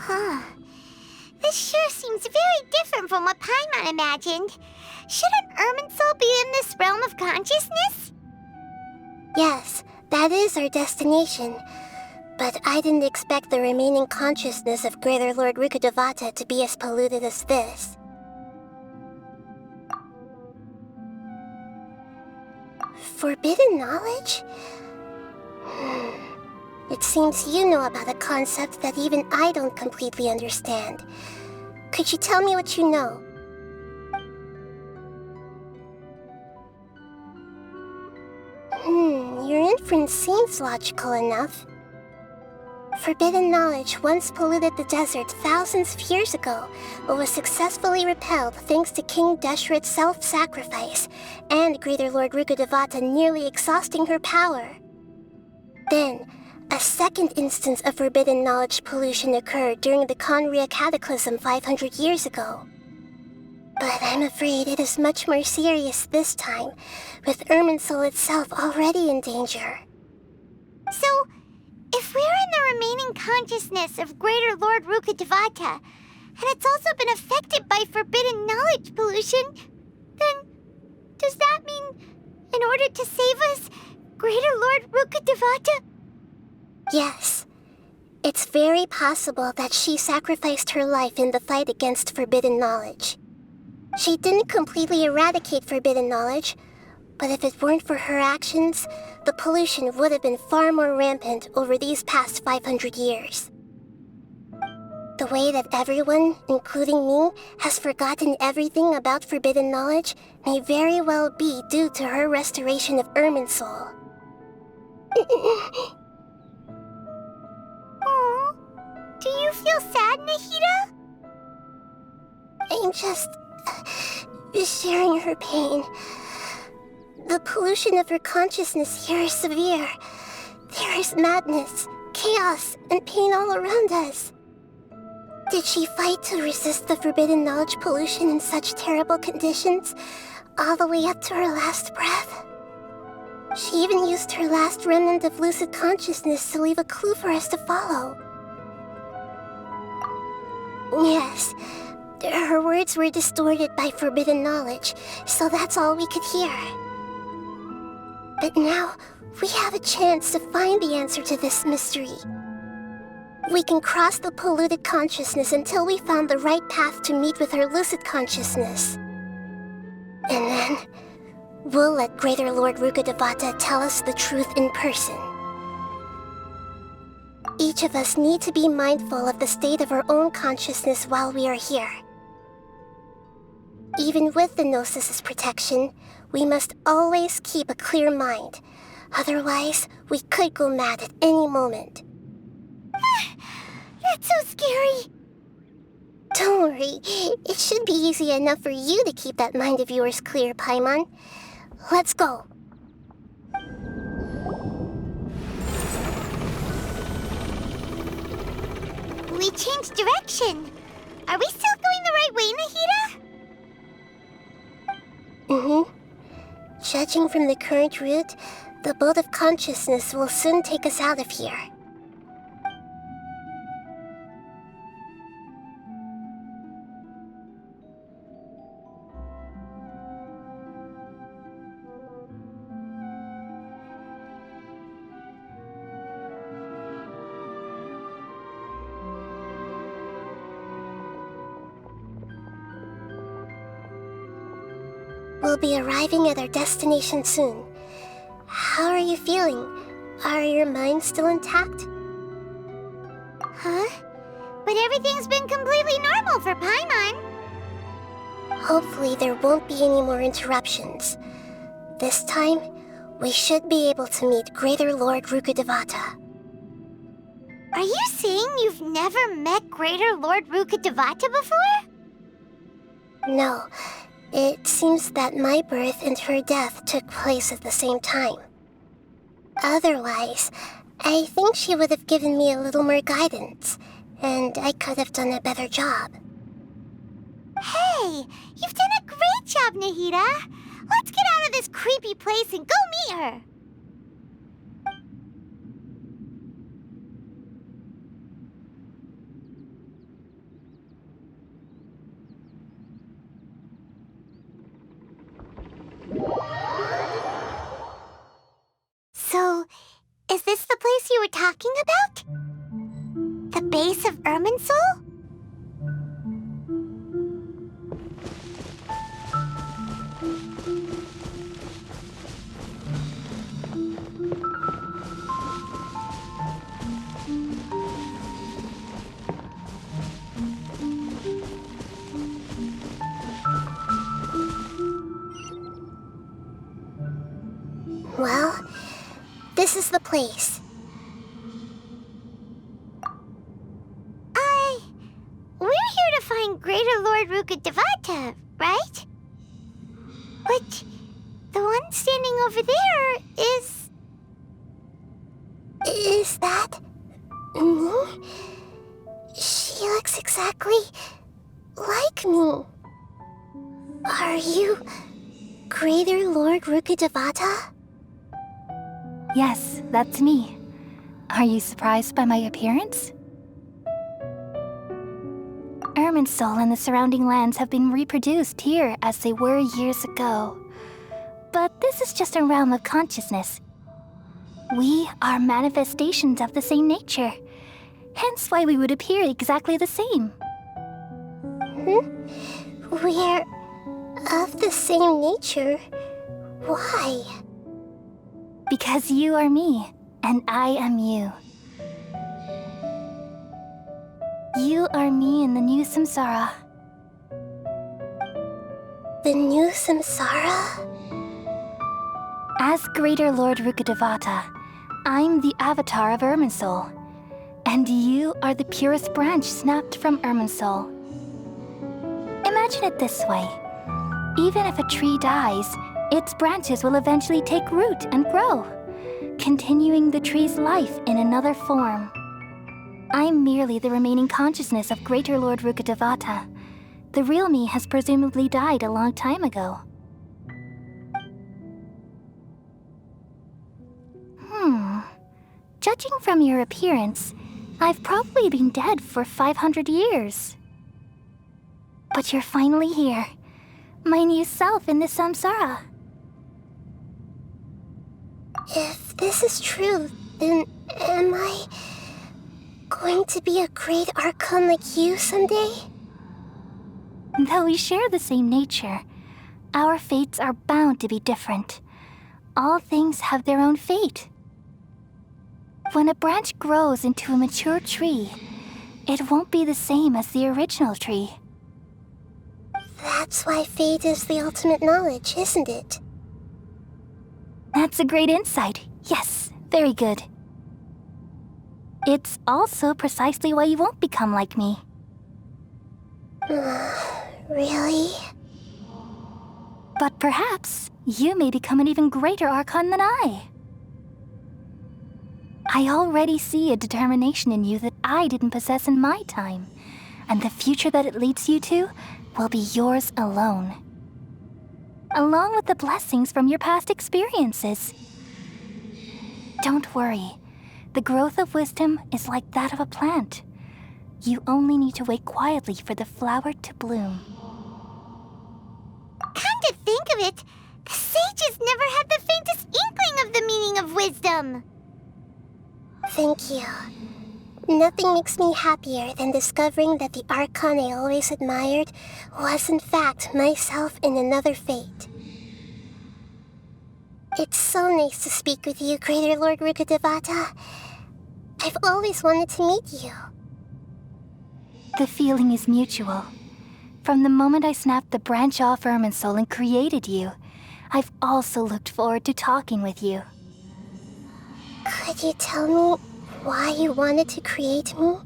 Huh. This sure seems very different from what Paimon imagined. Shouldn't Irminsul be in this realm of consciousness? Yes, that is our destination. But I didn't expect the remaining consciousness of Greater Lord Rukkhadevata to be as polluted as this. Forbidden knowledge? It seems you know about a concept that even I don't completely understand. Could you tell me what you know? Your inference seems logical enough. Forbidden knowledge once polluted the desert thousands of years ago, but was successfully repelled thanks to King Deshret's self-sacrifice, and Greater Lord Rukkhadevata nearly exhausting her power. Then, a second instance of forbidden knowledge pollution occurred during the Conria Cataclysm 500 years ago. But I'm afraid it is much more serious this time, with Irminsul itself already in danger. So, if we're in the remaining consciousness of Greater Lord Rukkhadevata, and it's also been affected by forbidden knowledge pollution, then does that mean, in order to save us, Greater Lord Rukkhadevata? Yes. It's very possible that she sacrificed her life in the fight against forbidden knowledge. She didn't completely eradicate forbidden knowledge, but if it weren't for her actions, the pollution would have been far more rampant over these past 500 years. The way that everyone, including me, has forgotten everything about forbidden knowledge may very well be due to her restoration of Irminsul. Aww. Do you feel sad, Nahida? I'm just sharing her pain. The pollution of her consciousness here is severe. There is madness, chaos, and pain all around us. Did she fight to resist the forbidden knowledge pollution in such terrible conditions, all the way up to her last breath? She even used her last remnant of lucid consciousness to leave a clue for us to follow. Yes, her words were distorted by forbidden knowledge, so that's all we could hear. But now, we have a chance to find the answer to this mystery. We can cross the polluted consciousness until we found the right path to meet with her lucid consciousness. And then, we'll let Greater Lord Rukkhadevata tell us the truth in person. Each of us need to be mindful of the state of our own consciousness while we are here. Even with the Gnosis's protection, we must always keep a clear mind. Otherwise, we could go mad at any moment. That's so scary. Don't worry, it should be easy enough for you to keep that mind of yours clear, Paimon. Let's go. We changed direction. Are we still going the right way, Nahida? Judging from the current route, the boat of consciousness will soon take us out of here. We'll be arriving at our destination soon. How are you feeling? Are your minds still intact? Huh? But everything's been completely normal for Paimon. Hopefully there won't be any more interruptions. This time, we should be able to meet Greater Lord Rukkhadevata. Are you saying you've never met Greater Lord Rukkhadevata before? No. It seems that my birth and her death took place at the same time. Otherwise, I think she would have given me a little more guidance, and I could have done a better job. Hey, you've done a great job, Nahida. Let's get out of this creepy place and go meet her. place you were talking about? The base of Irminsul? Well, this is the place. We're here to find Greater Lord Rukkhadevata, right? But the one standing over there is... Is that me? She looks exactly like me. Are you Greater Lord Rukkhadevata? Yes, that's me. Are you surprised by my appearance? Irminsul and the surrounding lands have been reproduced here as they were years ago. But this is just a realm of consciousness. We are manifestations of the same nature, hence why we would appear exactly the same. We're of the same nature. Why? Because you are me, and I am you. You are me in the new samsara. The new samsara? As Greater Lord Rukkhadevata, I'm the avatar of Irminsul, and you are the purest branch snapped from Irminsul. Imagine it this way. Even if a tree dies, its branches will eventually take root and grow, continuing the tree's life in another form. I'm merely the remaining consciousness of Greater Lord Rukkhadevata. The real me has presumably died a long time ago. Judging from your appearance, I've probably been dead for 500 years. But you're finally here, my new self in the samsara. If this is true, then am I going to be a great Archon like you someday? Though we share the same nature, our fates are bound to be different. All things have their own fate. When a branch grows into a mature tree, it won't be the same as the original tree. That's why fate is the ultimate knowledge, isn't it? That's a great insight. Yes, very good. It's also precisely why you won't become like me. Really? But perhaps you may become an even greater Archon than I. I already see a determination in you that I didn't possess in my time, and the future that it leads you to will be yours alone. Along with the blessings from your past experiences. Don't worry, the growth of wisdom is like that of a plant. You only need to wait quietly for the flower to bloom. Come to think of it, the sages never had the faintest inkling of the meaning of wisdom. Thank you. Nothing makes me happier than discovering that the Archon I always admired was in fact myself in another fate. It's so nice to speak with you, Greater Lord Rukkhadevata. I've always wanted to meet you. The feeling is mutual. From the moment I snapped the branch off Irminsul and created you, I've also looked forward to talking with you. Could you tell me why you wanted to create me?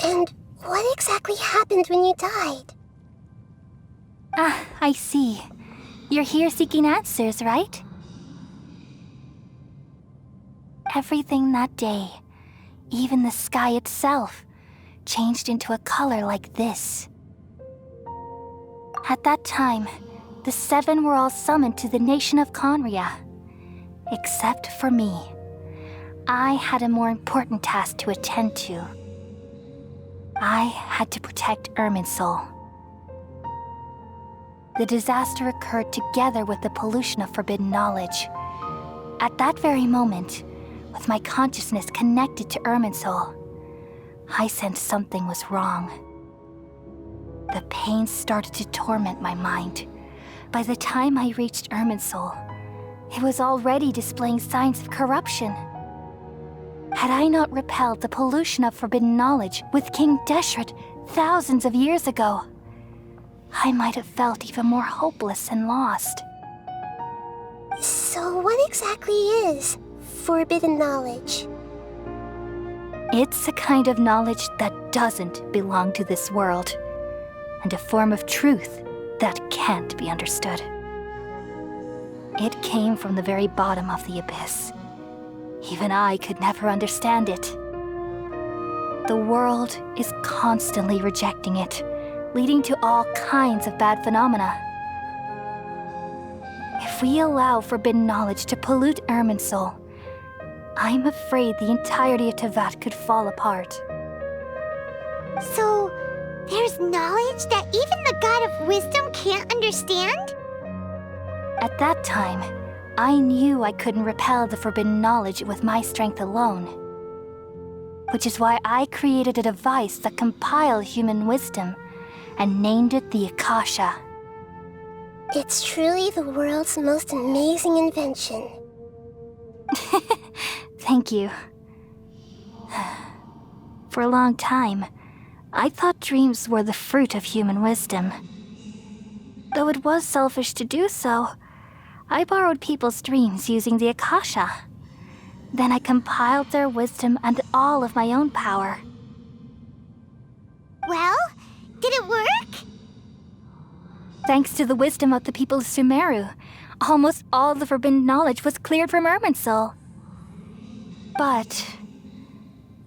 And what exactly happened when you died? Ah, I see. You're here seeking answers, right? Everything that day, even the sky itself, changed into a color like this. At that time, the seven were all summoned to the nation of Conria. Except for me. I had a more important task to attend to. I had to protect Irminsul. The disaster occurred together with the pollution of forbidden knowledge. At that very moment, with my consciousness connected to Irminsul, I sensed something was wrong. The pain started to torment my mind. By the time I reached Irminsul, it was already displaying signs of corruption. Had I not repelled the pollution of forbidden knowledge with King Deshret thousands of years ago, I might have felt even more hopeless and lost. So what exactly is forbidden knowledge? It's a kind of knowledge that doesn't belong to this world, and a form of truth that can't be understood. It came from the very bottom of the abyss. Even I could never understand it. The world is constantly rejecting it, leading to all kinds of bad phenomena. If we allow forbidden knowledge to pollute Irminsul, I'm afraid the entirety of Teyvat could fall apart. So, there's knowledge that even the God of Wisdom can't understand? At that time, I knew I couldn't repel the forbidden knowledge with my strength alone. Which is why I created a device that compiled human wisdom and named it the Akasha. It's truly the world's most amazing invention. Thank you. For a long time, I thought dreams were the fruit of human wisdom. Though it was selfish to do so, I borrowed people's dreams using the Akasha. Then I compiled their wisdom and all of my own power. Well, did it work? Thanks to the wisdom of the people of Sumeru, almost all the forbidden knowledge was cleared from Irminsul. But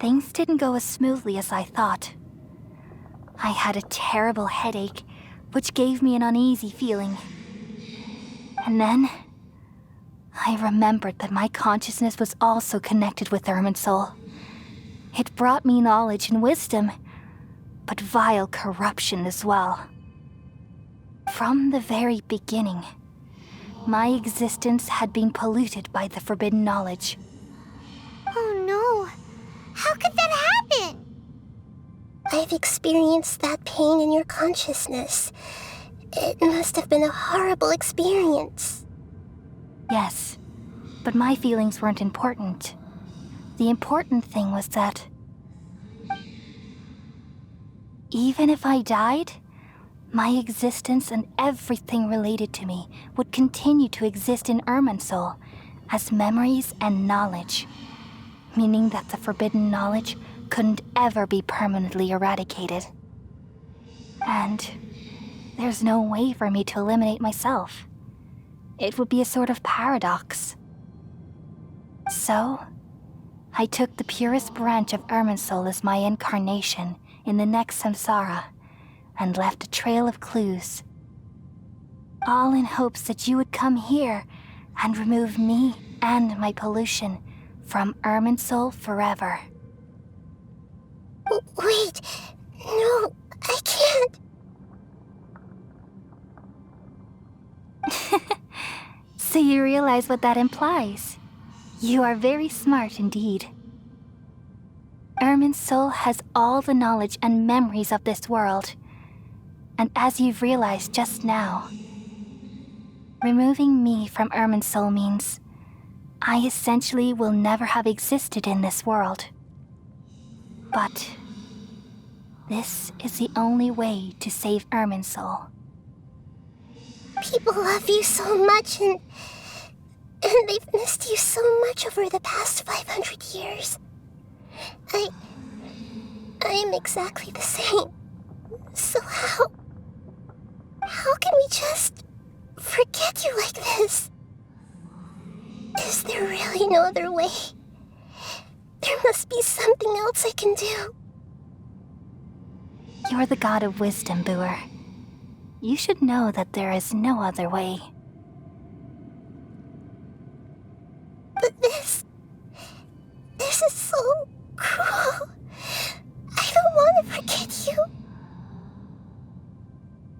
things didn't go as smoothly as I thought. I had a terrible headache, which gave me an uneasy feeling. And then, I remembered that my consciousness was also connected with Irminsul. It brought me knowledge and wisdom, but vile corruption as well. From the very beginning, my existence had been polluted by the forbidden knowledge. Oh no. How could that happen? I've experienced that pain in your consciousness. It must have been a horrible experience. Yes, but my feelings weren't important. The important thing was that even if I died, my existence and everything related to me would continue to exist in Irminsul as memories and knowledge, meaning that the forbidden knowledge couldn't ever be permanently eradicated. And there's no way for me to eliminate myself. It would be a sort of paradox. So, I took the purest branch of Irminsul as my incarnation in the next samsara, and left a trail of clues. All in hopes that you would come here and remove me and my pollution from Irminsul forever. Wait, no, I can't. So you realize what that implies. You are very smart indeed. Irminsul has all the knowledge and memories of this world. And as you've realized just now, removing me from Irminsul means I essentially will never have existed in this world. But this is the only way to save Irminsul. People love you so much, and they've missed you so much over the past 500 years. I am exactly the same. So how can we just forget you like this? Is there really no other way? There must be something else I can do. You're the god of wisdom, Buer. You should know that there is no other way. But this is so cruel. I don't want to forget you.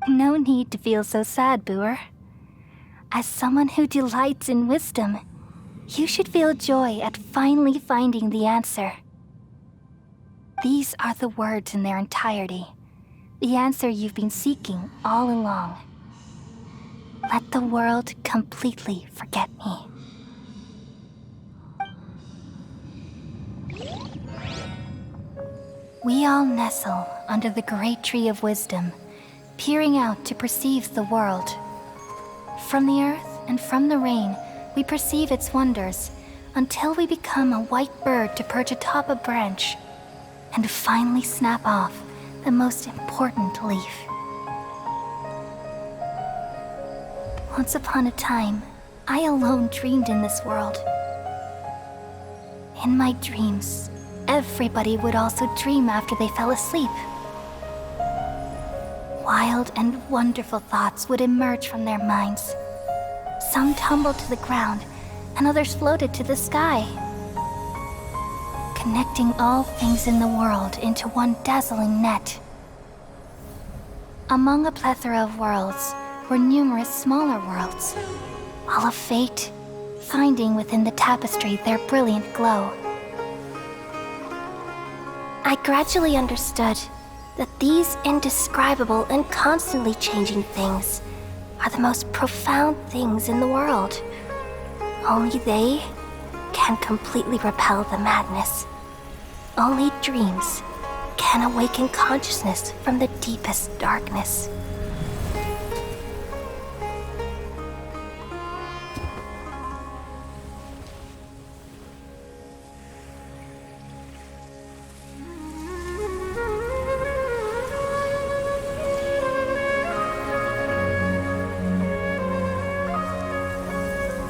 No need to feel so sad, Buer. As someone who delights in wisdom, You should feel joy at finally finding the answer. These are the words in their entirety, the answer you've been seeking all along. Let the world completely forget me. We all nestle under the great tree of wisdom, peering out to perceive the world. From the earth and from the rain, we perceive its wonders until we become a white bird to perch atop a branch and finally snap off the most important leaf. Once upon a time, I alone dreamed in this world. In my dreams, everybody would also dream after they fell asleep. Wild and wonderful thoughts would emerge from their minds. Some tumbled to the ground, and others floated to the sky, connecting all things in the world into one dazzling net. Among a plethora of worlds were numerous smaller worlds, all of fate, finding within the tapestry their brilliant glow. I gradually understood that these indescribable and constantly changing things are the most profound things in the world. Only they can completely repel the madness. Only dreams can awaken consciousness from the deepest darkness.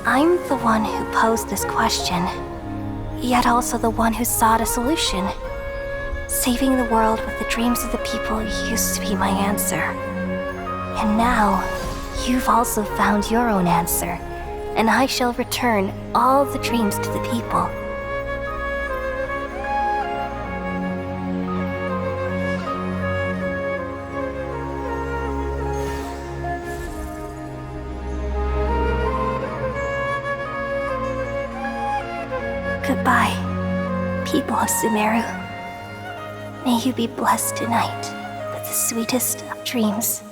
I'm the one who posed this question, yet also the one who sought a solution. Saving the world with the dreams of the people used to be my answer. And now, you've also found your own answer, and I shall return all the dreams to the people. Goodbye, people of Sumeru. May you be blessed tonight with the sweetest of dreams.